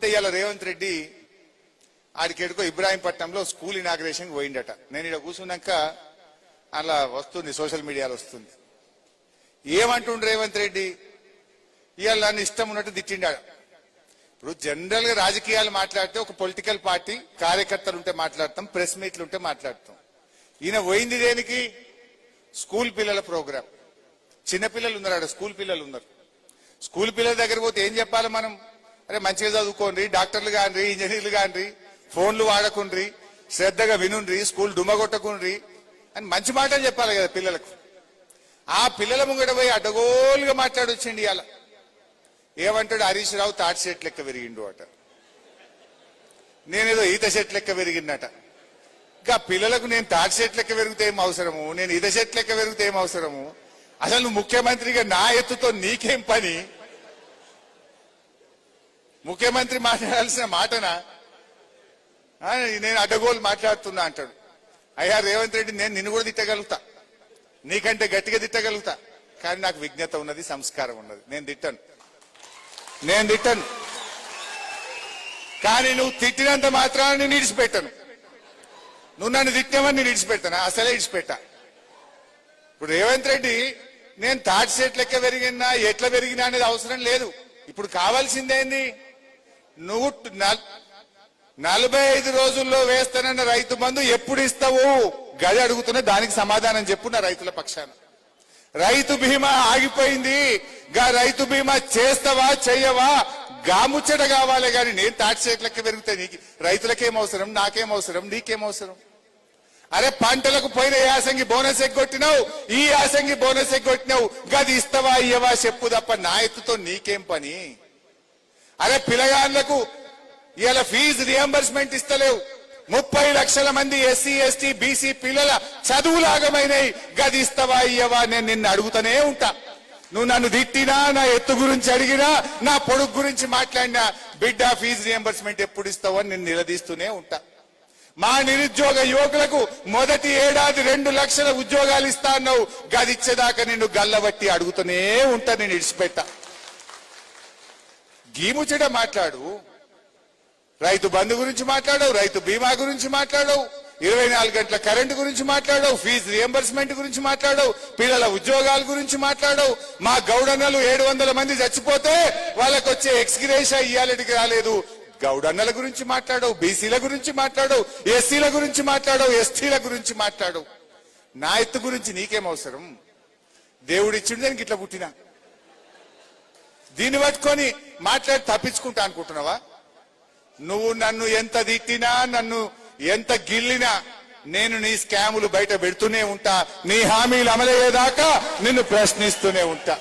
అయితే ఇవాళ Revanth Reddy ఆడికెడుకో ఇబ్రాహీంపట్నంలో school inauguration పోయిండట. నేను ఇక్కడ కూర్చున్నాక అలా వస్తుంది, సోషల్ మీడియాలో వస్తుంది. ఏమంటుండు రేవంత్ రెడ్డి? ఇవాళ నన్ను ఇష్టం ఉన్నట్టు తిట్టిండాడు. ఇప్పుడు జనరల్ గా రాజకీయాలు మాట్లాడితే ఒక పొలిటికల్ పార్టీ కార్యకర్తలు ఉంటే మాట్లాడతాం, ప్రెస్ మీట్లు ఉంటే మాట్లాడతాం. ఈయన పోయింది దేనికి? స్కూల్ పిల్లల ప్రోగ్రాం. చిన్నపిల్లలు ఉన్నారు, స్కూల్ పిల్లలు ఉన్నారు. స్కూల్ పిల్లల దగ్గర పోతే ఏం చెప్పాలి మనం? అరే మంచిగా చదువుకోండి, డాక్టర్లు కానిరి, ఇంజనీర్లు కానిరి, ఫోన్లు వాడకుండ్రి, శ్రద్ధగా వినుండ్రి, స్కూల్ డుమ్మగొట్టకుండ్రి అని మంచి మాటలు చెప్పాలి కదా పిల్లలకు. ఆ పిల్లల ముంగట పోయి అడ్డగోలుగా మాట్లాడొచ్చిండి ఇవాళ. ఏమంటాడు? హరీష్ రావు తాటి సెట్ లెక్క పెరిగిండు అట, నేనేదో ఈత సెట్ లెక్క పెరిగిందట. ఇంకా పిల్లలకు నేను తాటి సెట్ లెక్క పెరిగితే ఏం అవసరము, నేను ఈత సెట్ లెక్క పెరిగితే ఏం అవసరము? అసలు నువ్వు ముఖ్యమంత్రిగా నా ఎత్తుతో నీకేం పని? ముఖ్యమంత్రి మాట్లాడాల్సిన మాటనా? నేను అడ్డగోలు మాట్లాడుతున్నా అంటాడు. అయ్యా రేవంత్ రెడ్డి, నేను నిన్ను కూడా తిట్టగలుగుతా, నీకంటే గట్టిగా తిట్టగలుగుతా, కానీ నాకు విజ్ఞత ఉన్నది, సంస్కారం ఉన్నది. నేను తిట్టాను. కానీ నువ్వు తిట్టినంత మాత్రాన్ని నేను ఇడిచిపెట్టాను. నువ్వు నన్ను తిట్టామని నేను ఇడిచిపెట్టాను, అసలే ఇడిచిపెట్టా. ఇప్పుడు రేవంత్ రెడ్డి నేను తాటి సెట్ లెక్క పెరిగినా ఎట్లా పెరిగినా అనేది అవసరం లేదు. ఇప్పుడు కావాల్సిందేంది? నువ్వు 45 రోజుల్లో వేస్తానన్న రైతు బంధు ఎప్పుడు ఇస్తావు? గది అడుగుతున్నా, దానికి సమాధానం చెప్పు నా రైతుల పక్షాన. రైతు బీమా ఆగిపోయింది, గా రైతు బీమా చేస్తావా చెయ్యవా? గాముచ్చట కావాలి. కానీ నేను తాటి సెట్ లెక్క పెరిగితే నీకు రైతులకేం అవసరం, నాకేం అవసరం, నీకేం అవసరం? అరే పంటలకు పోయిన యాసంగి బోనస్ ఎగ్గొట్టినావు, ఈ యాసంగి బోనస్ ఎగ్గొట్టినావు, గది ఇస్తావా ఇయ్యవా చెప్పు తప్ప నా ఎత్తుతో నీకేం పని? అరే పిల్లగాళ్లకు ఇవాళ ఫీజు రియంబర్స్మెంట్ ఇస్తలేవు. 30 లక్షల మంది ఎస్సీ ఎస్టీ బీసీ పిల్లల చదువులాగమైనవి, గది ఇస్తావా ఇయ్యవా? నేను నిన్ను అడుగుతూనే ఉంటా. నువ్వు నన్ను తిట్టినా, నా ఎత్తు గురించి అడిగినా, నా పొడుగు గురించి మాట్లాడినా, బిడ్డ ఫీజు రియంబర్స్మెంట్ ఎప్పుడు ఇస్తావో నేను నిలదీస్తూనే ఉంటా. మా నిరుద్యోగ యువకులకు మొదటి ఏడాది 2 లక్షల ఉద్యోగాలు ఇస్తా అన్నావు, గది ఇచ్చేదాకా నిన్ను గల్లబట్టి అడుగుతూనే ఉంటా, నేను ఇడిచిపెట్టా. గీముచ్చట మాట్లాడు. రైతు బంధు గురించి మాట్లాడవు, రైతు బీమా గురించి మాట్లాడవు, 24 గంటల కరెంటు గురించి మాట్లాడవు, ఫీజు రియంబర్స్మెంట్ గురించి మాట్లాడవు, పిల్లల ఉద్యోగాల గురించి మాట్లాడవు. మా గౌడన్నలు 700 మంది చచ్చిపోతే వాళ్ళకు వచ్చే ఎక్స్గ్రేషియా ఇయ్యాలటికి రాలేదు. గౌడన్నల గురించి మాట్లాడవు, బీసీల గురించి మాట్లాడవు, ఎస్సీల గురించి మాట్లాడవు, ఎస్టీల గురించి మాట్లాడవు. నా ఎత్తు గురించి నీకేం అవసరం? దేవుడిచ్చిండు, దానికి ఇట్లా పుట్టినా. దీన్ని పట్టుకొని మాట్లాడి తప్పించుకుంటా అనుకుంటున్నావా? నువ్వు నన్ను ఎంత తిట్టినా, నన్ను ఎంత గిల్లినా, నేను నీ స్కాములు బయట పెడుతూనే ఉంటా. నీ హామీలు అమలయ్యేదాకా నిన్ను ప్రశ్నిస్తూనే ఉంటా.